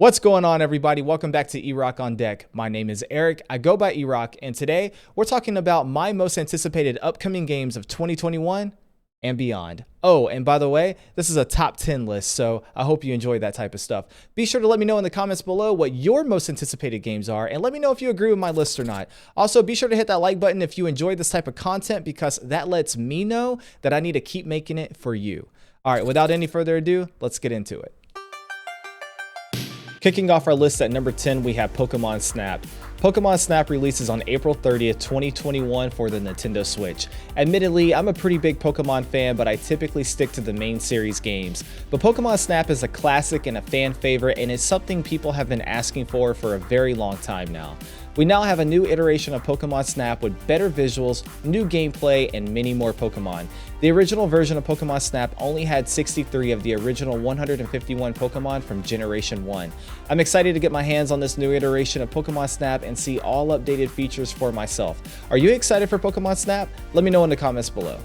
What's going on, everybody? Welcome back to E-Rock on Deck. My name is Eric. I go by E-Rock, and today we're talking about my most anticipated upcoming games of 2021 and beyond. Oh, and by the way, this is a top 10 list, so I hope you enjoy that type of stuff. Be sure to let me know in the comments below what your most anticipated games are, and let me know if you agree with my list or not. Also, be sure to hit that like button if you enjoy this type of content, because that lets me know that I need to keep making it for you. All right, without any further ado, let's get into it. Kicking off our list at number 10, we have Pokemon Snap. Pokemon Snap releases on April 30th, 2021 for the Nintendo Switch. Admittedly, I'm a pretty big Pokemon fan, but I typically stick to the main series games. But Pokemon Snap is a classic and a fan favorite, and it's something people have been asking for a very long time now. We now have a new iteration of Pokemon Snap with better visuals, new gameplay, and many more Pokemon. The original version of Pokemon Snap only had 63 of the original 151 Pokemon from Generation 1. I'm excited to get my hands on this new iteration of Pokemon Snap and see all updated features for myself. Are you excited for Pokemon Snap? Let me know in the comments below.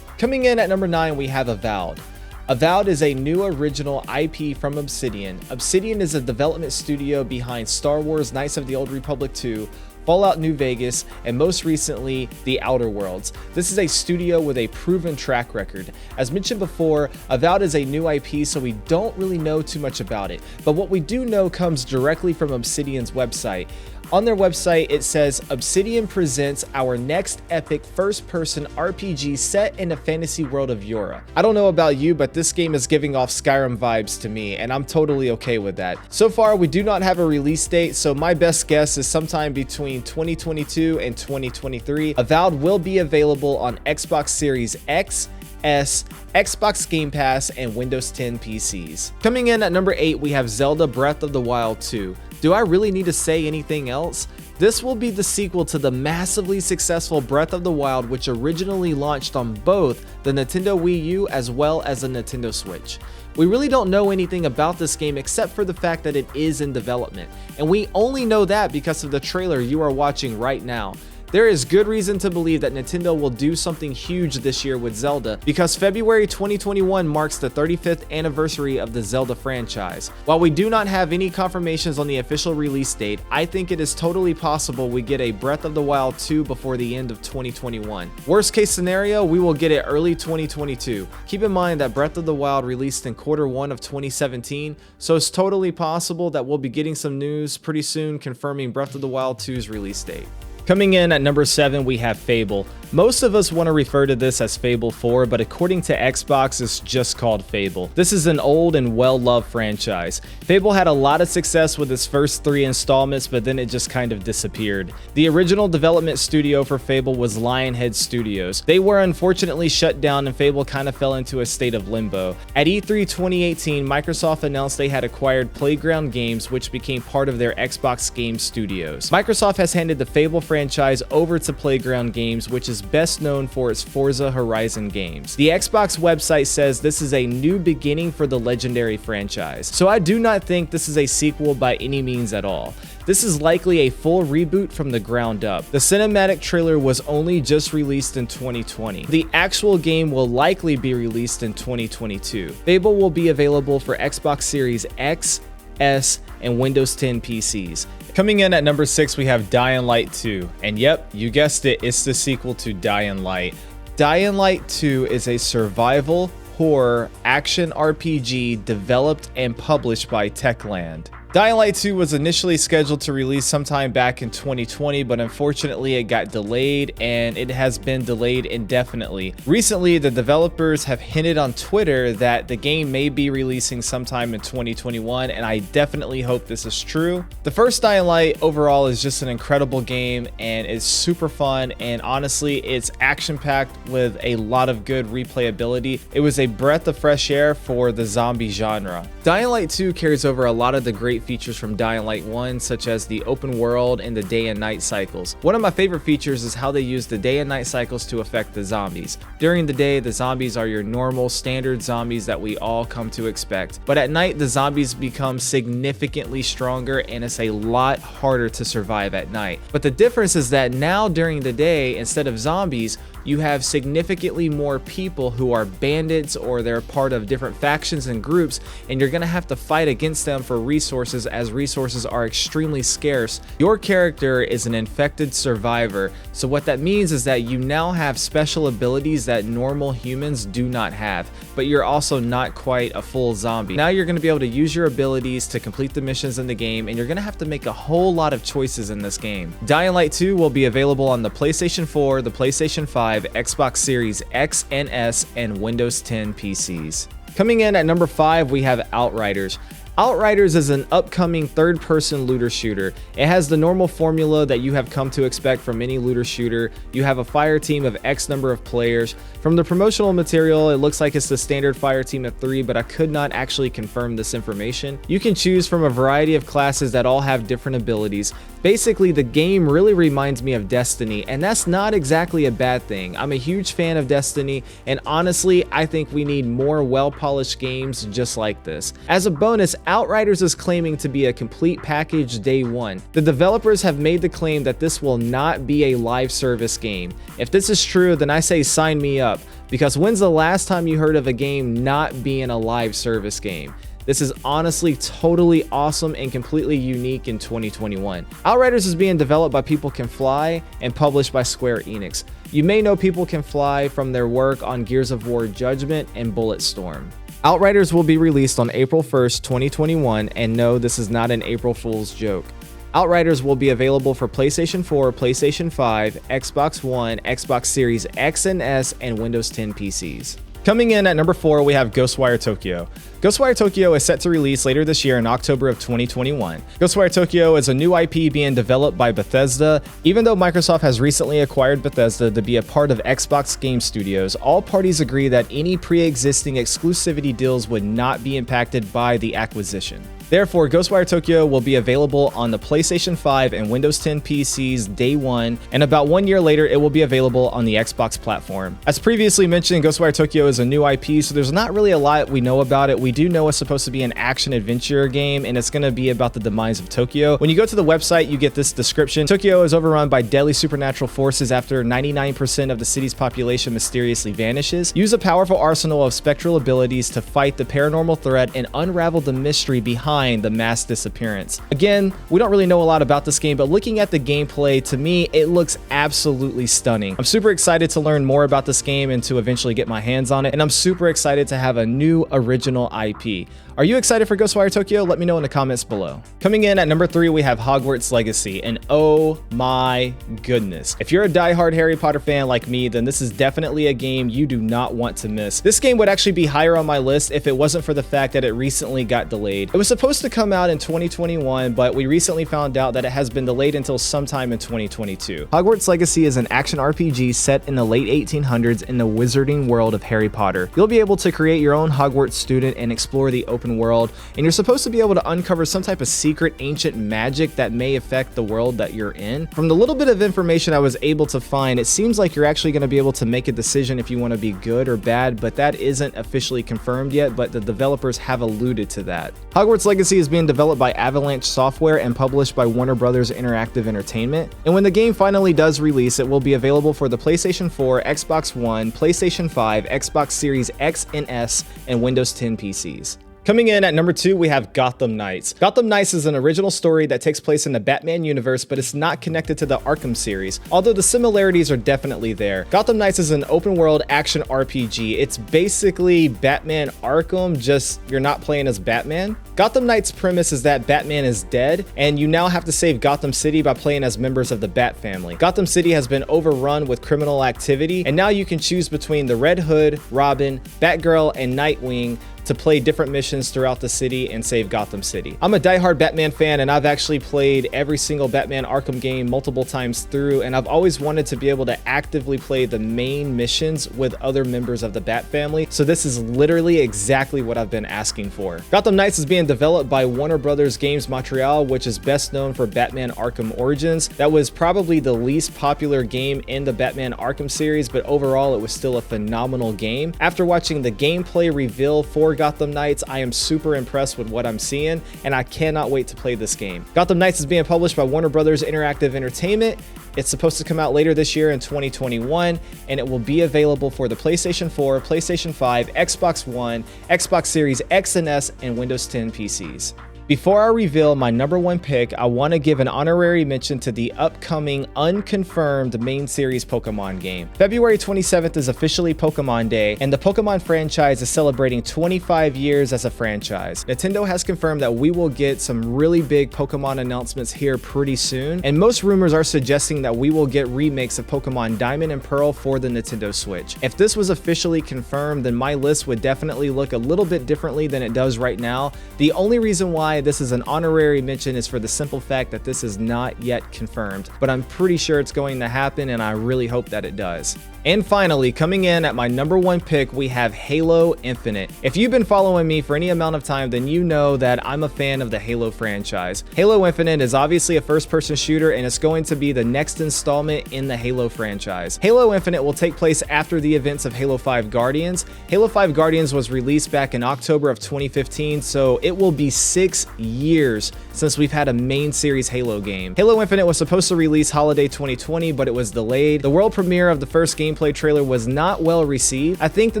Coming in at number 9, we have Avowed. Avowed is a new original IP from Obsidian. Obsidian is a development studio behind Star Wars Knights of the Old Republic 2, Fallout New Vegas, and most recently, The Outer Worlds. This is a studio with a proven track record. As mentioned before, Avowed is a new IP, so we don't really know too much about it. But what we do know comes directly from Obsidian's website. On their website, it says, Obsidian presents our next epic first-person RPG set in the fantasy world of Yora. I don't know about you, but this game is giving off Skyrim vibes to me, and I'm totally okay with that. So far, we do not have a release date, so my best guess is sometime between 2022 and 2023. Avowed will be available on Xbox Series X, S, Xbox Game Pass, and Windows 10 PCs. Coming in at number 8, we have Zelda Breath of the Wild 2. Do I really need to say anything else? This will be the sequel to the massively successful Breath of the Wild, which originally launched on both the Nintendo Wii U as well as the Nintendo Switch. We really don't know anything about this game except for the fact that it is in development, and we only know that because of the trailer you are watching right now. There is good reason to believe that Nintendo will do something huge this year with Zelda, because February 2021 marks the 35th anniversary of the Zelda franchise. While we do not have any confirmations on the official release date, I think it is totally possible we get a Breath of the Wild 2 before the end of 2021. Worst case scenario, we will get it early 2022. Keep in mind that Breath of the Wild released in Q1 of 2017, so it's totally possible that we'll be getting some news pretty soon confirming Breath of the Wild 2's release date. Coming in at number 7, we have Fable. Most of us want to refer to this as Fable 4, but according to Xbox, it's just called Fable. This is an old and well-loved franchise. Fable had a lot of success with its first 3 installments, but then it just kind of disappeared. The original development studio for Fable was Lionhead Studios. They were unfortunately shut down, and Fable kind of fell into a state of limbo. At E3 2018, Microsoft announced they had acquired Playground Games, which became part of their Xbox Game Studios. Microsoft has handed the Fable franchise over to Playground Games, which is best known for its Forza Horizon games. The Xbox website says this is a new beginning for the legendary franchise, so I do not think this is a sequel by any means at all. This is likely a full reboot from the ground up. The cinematic trailer was only just released in 2020. The actual game will likely be released in 2022. Fable will be available for Xbox Series X, S, and Windows 10 PCs. Coming in at number 6, we have Dying Light 2. And yep, you guessed it, it's the sequel to Dying Light. Dying Light 2 is a survival horror action RPG developed and published by Techland. Dying Light 2 was initially scheduled to release sometime back in 2020, but unfortunately it got delayed, and it has been delayed indefinitely. Recently, the developers have hinted on Twitter that the game may be releasing sometime in 2021, and I definitely hope this is true. The first Dying Light overall is just an incredible game, and it's super fun, and honestly, it's action-packed with a lot of good replayability. It was a breath of fresh air for the zombie genre. Dying Light 2 carries over a lot of the great features from Dying Light 1, such as the open world and the day and night cycles. One of my favorite features is how they use the day and night cycles to affect the zombies. During the day, the zombies are your normal standard zombies that we all come to expect, but at night the zombies become significantly stronger, and it's a lot harder to survive at night. But the difference is that now during the day, instead of zombies, you have significantly more people who are bandits or they're part of different factions and groups, and you're gonna have to fight against them for resources, as resources are extremely scarce. Your character is an infected survivor, so what that means is that you now have special abilities that normal humans do not have, but you're also not quite a full zombie. Now you're gonna be able to use your abilities to complete the missions in the game, and you're gonna have to make a whole lot of choices in this game. Dying Light 2 will be available on the PlayStation 4, the PlayStation 5, Xbox Series X and S, and Windows 10 PCs. Coming in at number 5, we have Outriders. Outriders is an upcoming third-person looter shooter. It has the normal formula that you have come to expect from any looter shooter. You have a fire team of X number of players. From the promotional material, it looks like it's the standard fire team of 3, but I could not actually confirm this information. You can choose from a variety of classes that all have different abilities. Basically, the game really reminds me of Destiny, and that's not exactly a bad thing. I'm a huge fan of Destiny, and honestly, I think we need more well-polished games just like this. As a bonus, Outriders is claiming to be a complete package day one. The developers have made the claim that this will not be a live service game. If this is true, then I say sign me up, because when's the last time you heard of a game not being a live service game? This is honestly totally awesome and completely unique in 2021. Outriders is being developed by People Can Fly and published by Square Enix. You may know People Can Fly from their work on Gears of War Judgment and Bulletstorm. Outriders will be released on April 1st, 2021, and no, this is not an April Fool's joke. Outriders will be available for PlayStation 4, PlayStation 5, Xbox One, Xbox Series X and S, and Windows 10 PCs. Coming in at number 4, we have Ghostwire Tokyo. Ghostwire Tokyo is set to release later this year in October of 2021. Ghostwire Tokyo is a new IP being developed by Bethesda. Even though Microsoft has recently acquired Bethesda to be a part of Xbox Game Studios, all parties agree that any pre-existing exclusivity deals would not be impacted by the acquisition. Therefore, Ghostwire Tokyo will be available on the PlayStation 5 and Windows 10 PCs day one, and about 1 year later, it will be available on the Xbox platform. As previously mentioned, Ghostwire Tokyo is a new IP, so there's not really a lot we know about it. We do know it's supposed to be an action-adventure game, and it's going to be about the demise of Tokyo. When you go to the website, you get this description. Tokyo is overrun by deadly supernatural forces after 99% of the city's population mysteriously vanishes. Use a powerful arsenal of spectral abilities to fight the paranormal threat and unravel the mystery behind the mass disappearance. Again, we don't really know a lot about this game, but looking at the gameplay, to me, it looks absolutely stunning. I'm super excited to learn more about this game and to eventually get my hands on it, and I'm super excited to have a new original IP. Are you excited for Ghostwire Tokyo? Let me know in the comments below. Coming in at number 3, we have Hogwarts Legacy, and oh my goodness. If you're a diehard Harry Potter fan like me, then this is definitely a game you do not want to miss. This game would actually be higher on my list if it wasn't for the fact that it recently got delayed. It was supposed to come out in 2021, but we recently found out that it has been delayed until sometime in 2022. Hogwarts Legacy is an action RPG set in the late 1800s in the wizarding world of Harry Potter. You'll be able to create your own Hogwarts student and explore the open world, and you're supposed to be able to uncover some type of secret ancient magic that may affect the world that you're in. From the little bit of information I was able to find, it seems like you're actually going to be able to make a decision if you want to be good or bad, but that isn't officially confirmed yet, but the developers have alluded to that. Hogwarts Legacy is being developed by Avalanche Software and published by Warner Brothers Interactive Entertainment, and when the game finally does release, it will be available for the PlayStation 4, Xbox One, PlayStation 5, Xbox Series X and S, and Windows 10 PCs. Coming in at number 2, we have Gotham Knights. Gotham Knights is an original story that takes place in the Batman universe, but it's not connected to the Arkham series, although the similarities are definitely there. Gotham Knights is an open world action RPG. It's basically Batman Arkham, just you're not playing as Batman. Gotham Knights' premise is that Batman is dead, and you now have to save Gotham City by playing as members of the Bat family. Gotham City has been overrun with criminal activity, and now you can choose between the Red Hood, Robin, Batgirl, and Nightwing to play different missions throughout the city and save Gotham City. I'm a diehard Batman fan, and I've actually played every single Batman Arkham game multiple times through, and I've always wanted to be able to actively play the main missions with other members of the Bat family, so this is literally exactly what I've been asking for. Gotham Knights is being developed by Warner Brothers Games Montreal, which is best known for Batman Arkham Origins. That was probably the least popular game in the Batman Arkham series, but overall it was still a phenomenal game. After watching the gameplay reveal for for Gotham Knights, I am super impressed with what I'm seeing, and I cannot wait to play this game. Gotham Knights is being published by Warner Brothers Interactive Entertainment. It's supposed to come out later this year in 2021, and it will be available for the PlayStation 4, PlayStation 5, Xbox One, Xbox Series X and S, and Windows 10 PCs. Before I reveal my #1 pick, I want to give an honorary mention to the upcoming unconfirmed main series Pokemon game. February 27th is officially Pokemon Day, and the Pokemon franchise is celebrating 25 years as a franchise. Nintendo has confirmed that we will get some really big Pokemon announcements here pretty soon, and most rumors are suggesting that we will get remakes of Pokemon Diamond and Pearl for the Nintendo Switch. If this was officially confirmed, then my list would definitely look a little bit differently than it does right now. The only reason why this is an honorary mention is for the simple fact that this is not yet confirmed, but I'm pretty sure it's going to happen, and I really hope that it does. And finally, coming in at my #1 pick, we have Halo Infinite. If you've been following me for any amount of time, then you know that I'm a fan of the Halo franchise. Halo Infinite is obviously a first-person shooter, and it's going to be the next installment in the Halo franchise. Halo Infinite will take place after the events of Halo 5 Guardians. Halo 5 Guardians was released back in October of 2015, so it will be 6 years since we've had a main series Halo game. Halo Infinite was supposed to release holiday 2020, but it was delayed. The world premiere of the first gameplay trailer was not well received. I think the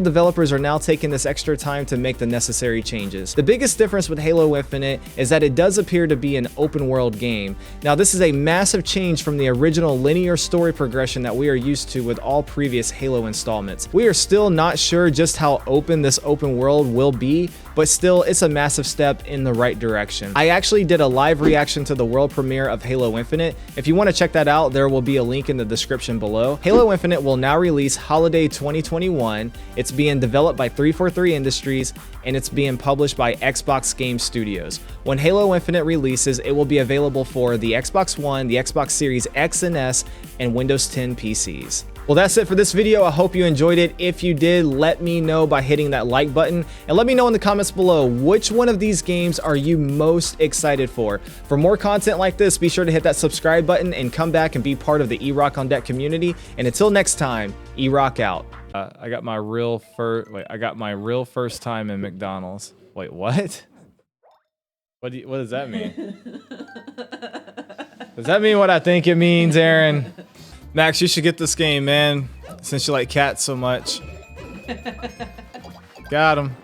developers are now taking this extra time to make the necessary changes. The biggest difference with Halo Infinite is that it does appear to be an open world game. Now, this is a massive change from the original linear story progression that we are used to with all previous Halo installments. We are still not sure just how open this open world will be, but still, it's a massive step in the right direction. I actually did a live reaction to the world premiere of Halo Infinite. If you want to check that out, there will be a link in the description below. Halo Infinite will now release holiday 2021. It's being developed by 343 Industries, and it's being published by Xbox Game Studios. When Halo Infinite releases, it will be available for the Xbox One, the Xbox Series X and S, and Windows 10 PCs. Well, that's it for this video. I hope you enjoyed it. If you did, let me know by hitting that like button, and let me know in the comments below, which one of these games are you most excited for? For more content like this, be sure to hit that subscribe button and come back and be part of the E-Rock on Deck community. And until next time, E-Rock out. I got my real first time in McDonald's. Wait, what? What does that mean? Does that mean what I think it means, Aaron? Max, you should get this game, man, since you like cats so much. Got him.